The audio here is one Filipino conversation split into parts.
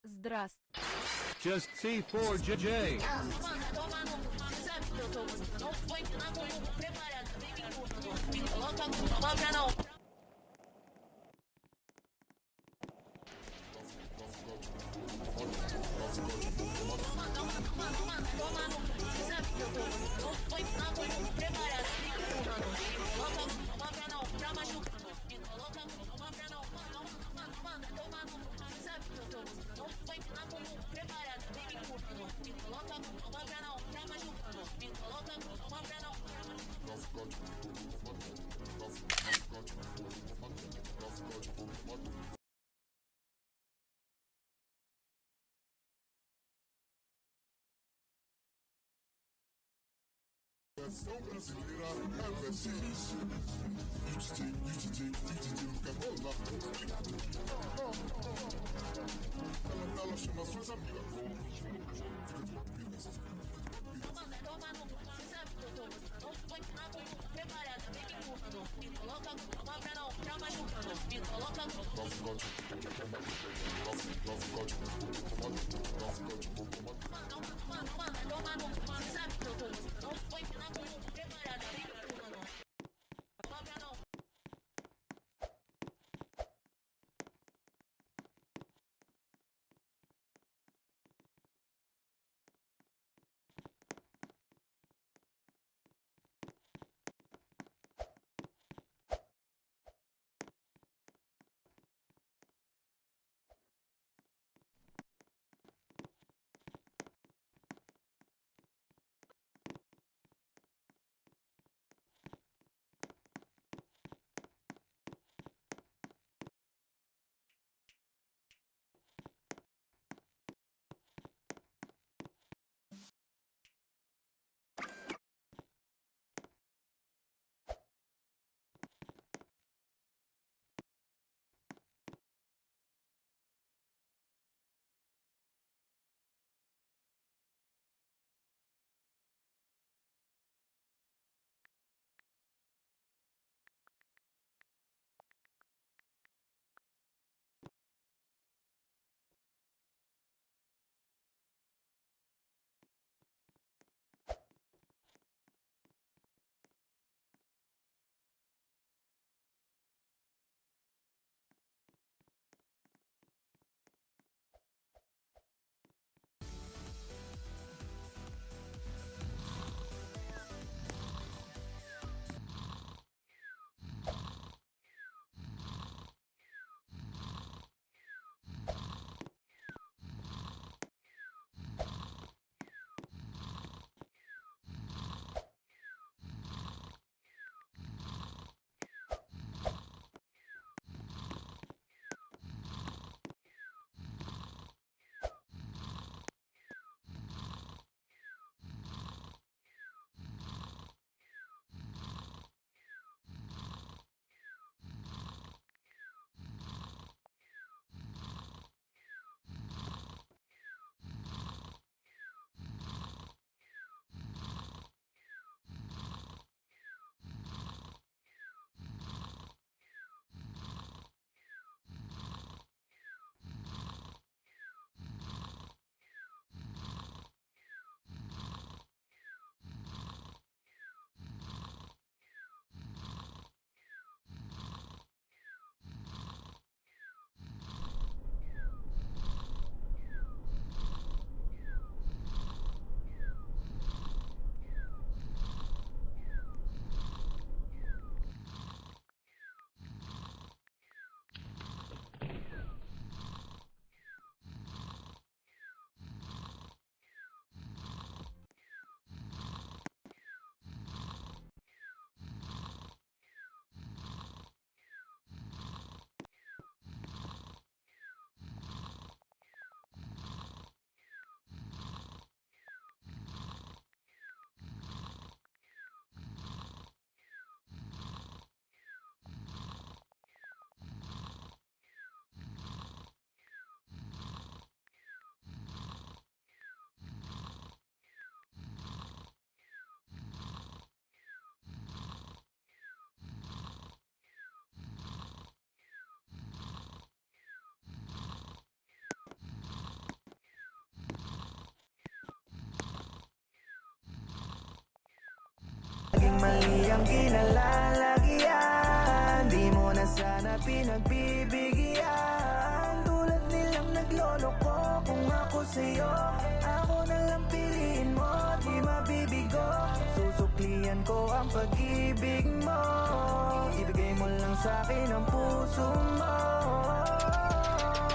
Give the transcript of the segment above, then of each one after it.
Здравствуй. Just C4JJ. Toma no cu, cê sabe que eu tô gostando. Não foi na coluna preparada, vem me empurrando. Me coloca no cobra não. Toma no cu, cê sabe que eu tô gostando. Não foi na coluna preparada, vem me empurrando. Me coloca no cobra não, pra machucando. Me coloca no cobra não. Toma no cu, cê sabe que eu tô gostando. Não foi na coluna preparada, vem me empurrando. Me coloca no cobra não, pra machucando. Me coloca no cobra não, pra machucando. Nação brasileira reverse. UTT, fica rolar. Ela chama suas amigas. Fica de lado, essas Toma no cu, cê sabe que eu tô gostando. Não foi na coluna preparada, vem me empurrando. Me coloca no cobra não, pra machucando. Me coloca toma no cu, cê sabe que eu tô gostando. Não foi na coluna preparada, vem me empurrando. Cobra não. ang kinalalagyan. Di mo na sana pinagbibigyan. Tulad nilang nagloloko, kung ako sa'yo, ako na lang piliin mo, di mabibigo. Susuklian ko ang pag-ibig mo, ibigay mo lang sa'kin ang puso mo.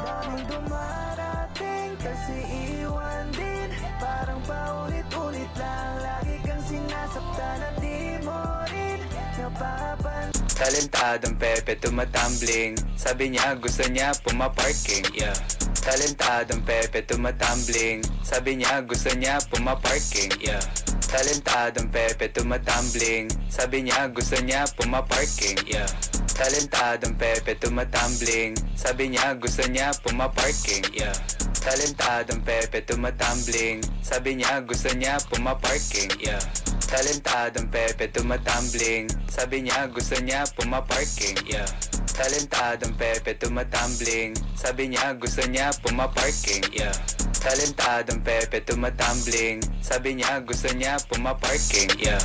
Daming dumarating kasi iwan din, parang paulit-ulit lang, lagi kang sinasaktan at di mo rin napapan. Talentadong Pepe tumatumbling, sabi niya gusto niya pumaparking, yeah. Talentadong Pepe tumatumbling, sabi niya gusto niya pumaparking, yeah. Talentadong Pepe tumatumbling, sabi niya gusto niya pumaparking, yeah. Talentadong Pepe tumatumbling, sabi niya gusto niya pumaparking, yeah. Talentadong Pepe tumatumbling, sabi niya gusto niya pumaparking, yeah. Talentadong Pepe tumatumbling, sabi niya gusto niya pumaparking, yeah. Talentadong Pepe tumatumbling, sabi niya gusto niya pumaparking, yeah. Talentadong Pepe tumatumbling, sabi niya gusto niya pumaparking, yeah.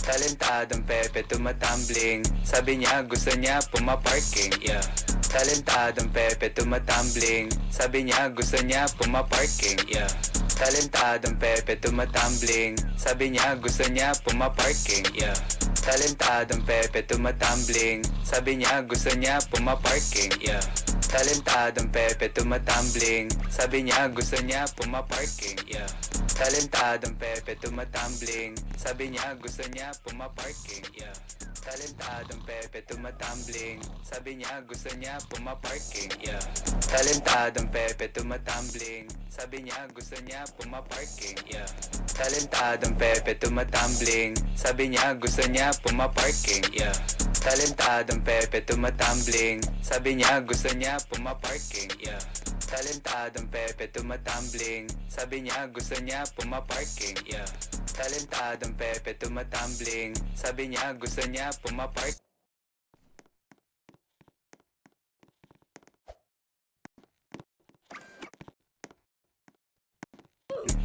Talentadong Pepe tumatumbling, sabi niya gusto niya pumaparking, yeah. Talentadong Pepe tumatumbling, sabi niya gusto niya pumaparking, yeah. Talentadong Pepe tumatumbling, sabi niya gusto niya pumaparking, yeah. Talentadong Pepe tumatumbling, sabi niya gusto niya pumaparking, yeah. Talentadong Pepe tumatumbling, sabi niya gusto niya pumaparking, yeah. Talentadong Pepe tumatumbling, sabi niya gusto niya pumaparking, yeah. Talentadong Pepe tumatumbling, sabi niya gusto niya pumaparking, yeah. Talentadong Pepe tumatumbling, sabi niya gusto niya pumaparking, yeah. Talentadong Pepe tumatumbling, sabi niya gusto niya pumaparking, yeah. Talentadong Pepe tumatumbling, sabi niya gusto niya pumaparking, yeah. Talentadong Pepe tumatumbling, sabi niya gusto niya pumaparking, yeah. Talentadong Pepe tumatumbling, sabi niya gusto niya pumaparking.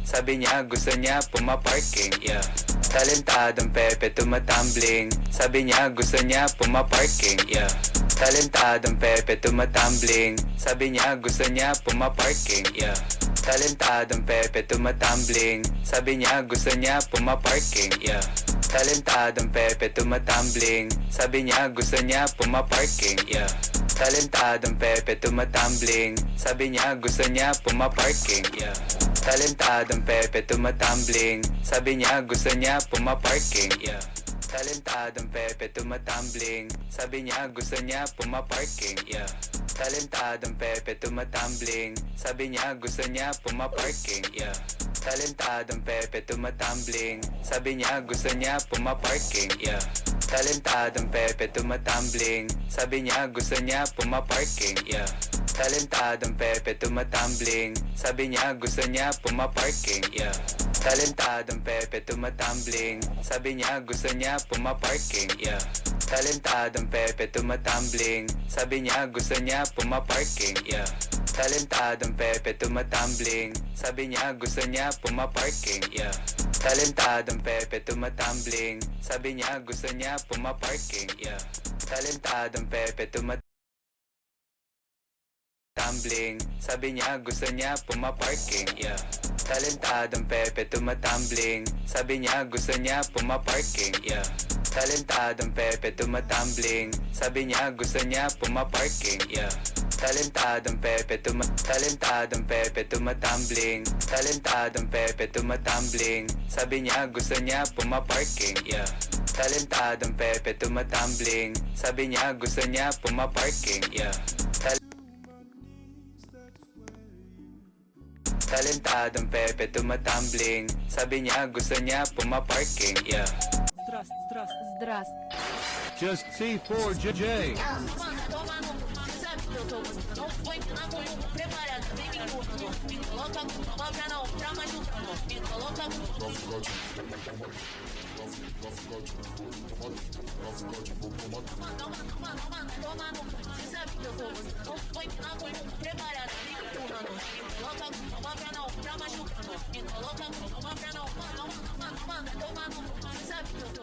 Sabi niya gusto niya pumaparking, yeah. Talentadong Pepe tumatumbling, sabi niya gusto niya pumaparking, yeah. Talentadong Pepe tumatumbling, sabi niya gusto niya pumaparking, yeah. Talentadong Pepe tumatumbling, sabi niya gusto niya pumaparking, yeah. Talentadong Pepe tumatumbling, sabi niya gusto niya pumaparking, yeah. Talentadong Pepe tumatumbling, sabi niya gusto niya pumaparking, yeah. Talentadong Pepe tumatumbling, sabi niya gusto niya pumaparking, yeah. Talentadong Pepe tumatumbling, sabi niya gusto niya pumaparking, yeah. Talentadong Pepe tumatumbling, sabi niya gusto niya pumaparking, yeah. Talentadong Pepe tumatumbling, sabi niya gusto niya pumaparking, yeah. Talentadong Pepe tumatumbling, sabi niya gusto niya pumaparking, yeah. Talentadong Pepe tumatumbling, sabi niya gusto niya pumaparking, yeah. Talentadong Pepe tumatumbling, sabi niya gusto niya pumaparking, yeah. Talentadong Pepe tumatumbling, sabi niya gusto niya pumaparking, yeah. Talentadong Pepe tumatumbling, sabi niya gusto niya pumaparking, yeah. Talentadong Pepe tumatumbling, sabi niya gusto niya pumaparking, yeah. Talentadong Pepe tumatumbling, sabi niya gusto niya pumaparking, yeah. Talentadong Pepe tumatumbling, sabi niya gusto niya pumaparking, yeah. Talentadong Pepe tumatumbling, sabi niya gusto niya pumaparking, yeah. Talentadong Pepe Talentadong Pepe tumatumbling, Talentadong Pepe tumatumbling, sabi niya gusto niya pumaparking, yeah. Talentadong Pepe tumatumbling, sabi niya gusto niya pumaparking, yeah. Talentadong Pepe tumatumbling, sabi niya gusto niya pumaparking, yeah. Just C4JJ. Toma no sabe que eu tô gostando. Foi na cor preparada, vem me empurrando. Me coloca uma pra não, pra machucando. Me coloca toma no você sabe que eu tô gostando. Foi na cor preparada, vem me empurrando. Me coloca uma pra não, pra machucando. Me coloca uma pra não, toma no você sabe que eu tô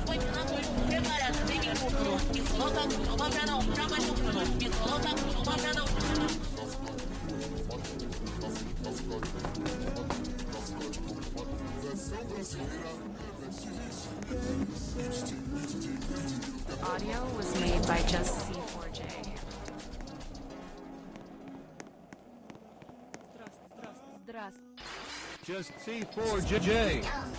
põe na cor, prepara, vem me lucro. Me solta, uma pra não, pra mais lucro. Me solta, uma pra não. Audio was made by Just C4J. Just C4JJ.